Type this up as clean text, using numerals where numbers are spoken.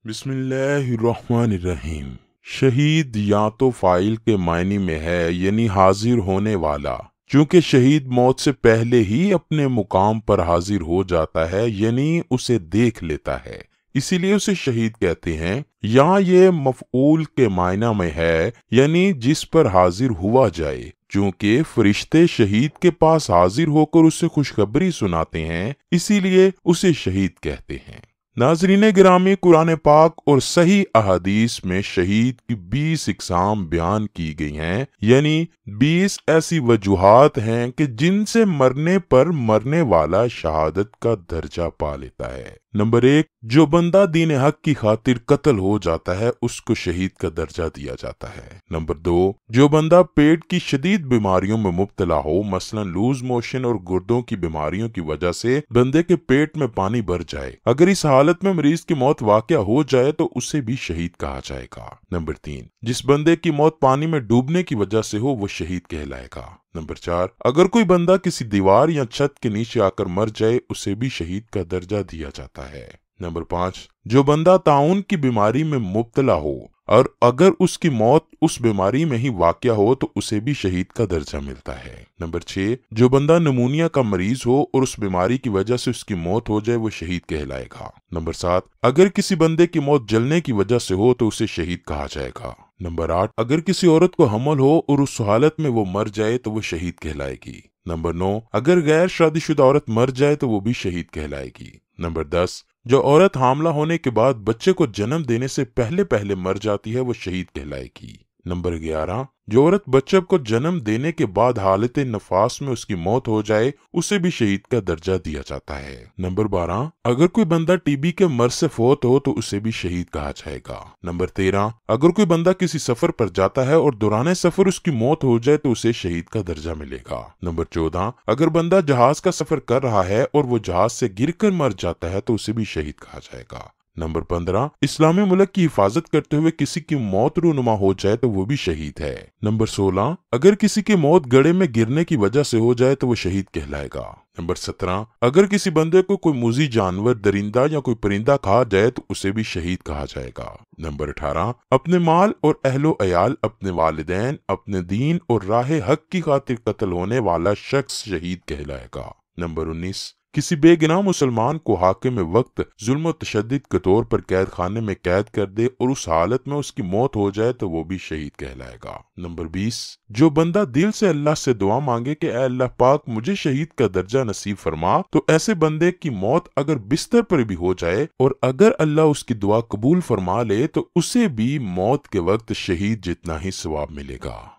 बिस्मिल्लाहिर्रहमानिर्रहीम। शहीद या तो फाइल के मायने में है यानी हाजिर होने वाला, चूंकि शहीद मौत से पहले ही अपने मुकाम पर हाजिर हो जाता है यानी उसे देख लेता है, इसीलिए उसे शहीद कहते हैं। या ये मफऊल के मायना में है यानी जिस पर हाजिर हुआ जाए, चूंकि फरिश्ते शहीद के पास हाजिर होकर उसे खुशखबरी सुनाते हैं, इसीलिए उसे शहीद कहते हैं। नाज़रीन गिरामी, कुरान पाक और सही अहादीस में शहीद की 20 इकसाम बयान की गई हैं, यानी 20 ऐसी वजूहात हैं कि जिनसे मरने पर मरने वाला शहादत का दर्जा पा लेता है। नंबर 1, जो बंदा दीन हक की खातिर कत्ल हो जाता है उसको शहीद का दर्जा दिया जाता है। नंबर 2, जो बंदा पेट की शदीद बीमारियों में मुब्तला हो, मसलन लूज मोशन और गुर्दों की बीमारियों की वजह से बंदे के पेट में पानी भर जाए, अगर इस हालत में मरीज की मौत वाक़या हो जाए तो उसे भी शहीद कहा जाएगा। नंबर 3, जिस बंदे की मौत पानी में डूबने की वजह से हो वो शहीद कहलाएगा। नंबर 4, अगर कोई बंदा किसी दीवार या छत के नीचे आकर मर जाए उसे भी शहीद का दर्जा दिया जाता है। नंबर 5, जो बंदा ताउन की बीमारी में मुब्तला हो और अगर उसकी मौत उस बीमारी में ही वाक़या हो तो उसे भी शहीद का दर्जा मिलता है। नंबर 6, जो बंदा नमूनिया का मरीज हो और उस बीमारी की वजह से उसकी मौत हो जाए वो शहीद कहलाएगा। नंबर 7, अगर किसी बंदे की मौत जलने की वजह से हो तो उसे शहीद कहा जाएगा। नंबर 8, अगर किसी औरत को हमल हो और उस हालत में वो मर जाए तो वो शहीद कहलाएगी। नंबर 9, अगर गैर शादीशुदा औरत मर जाए तो वो भी शहीद कहलाएगी। नंबर 10, जो औरत हामला होने के बाद बच्चे को जन्म देने से पहले पहले मर जाती है वो शहीद कहलाएगी। नंबर 11, जो औरत बच्चे को जन्म देने के बाद हालत नफास में उसकी मौत हो जाए उसे भी शहीद का दर्जा दिया जाता है। नंबर 12, अगर कोई बंदा टीबी के मर्ज से फौत हो तो उसे भी शहीद कहा जाएगा। नंबर 13, अगर कोई बंदा किसी सफर पर जाता है और दौरान सफर उसकी मौत हो जाए तो उसे शहीद का दर्जा मिलेगा। नंबर 14, अगर बंदा जहाज का सफर कर रहा है और वो जहाज से गिरकर मर जाता है तो उसे भी शहीद कहा जाएगा। नंबर 15, इस्लामी मुल्क की हिफाजत करते हुए किसी की मौत रूनुमा हो जाए तो वो भी शहीद है। नंबर 16, अगर किसी की मौत गड्ढे में गिरने की वजह से हो जाए तो वो शहीद कहलाएगा। नंबर 17, अगर किसी बंदे को कोई मुजी जानवर, दरिंदा या कोई परिंदा खा जाए तो उसे भी शहीद कहा जाएगा। नंबर 18, अपने माल और अहलो अयाल, अपने वालिदैन, अपने दीन और राह हक की खातिर कत्ल होने वाला शख्स शहीद कहलाएगा। नंबर 19, किसी बेगुनाह मुसलमान को हाकिम वक्त जुल्म तशद्दुद के तौर पर कैद खाने में कैद कर दे और उस हालत में उसकी मौत हो जाए तो वो भी शहीद कहलाएगा। नंबर 20, जो बंदा दिल से अल्लाह से दुआ मांगे कि ऐ अल्लाह पाक मुझे शहीद का दर्जा नसीब फरमा, तो ऐसे बंदे की मौत अगर बिस्तर पर भी हो जाए और अगर अल्लाह उसकी दुआ कबूल फरमा ले तो उसे भी मौत के वक्त शहीद जितना ही सवाब मिलेगा।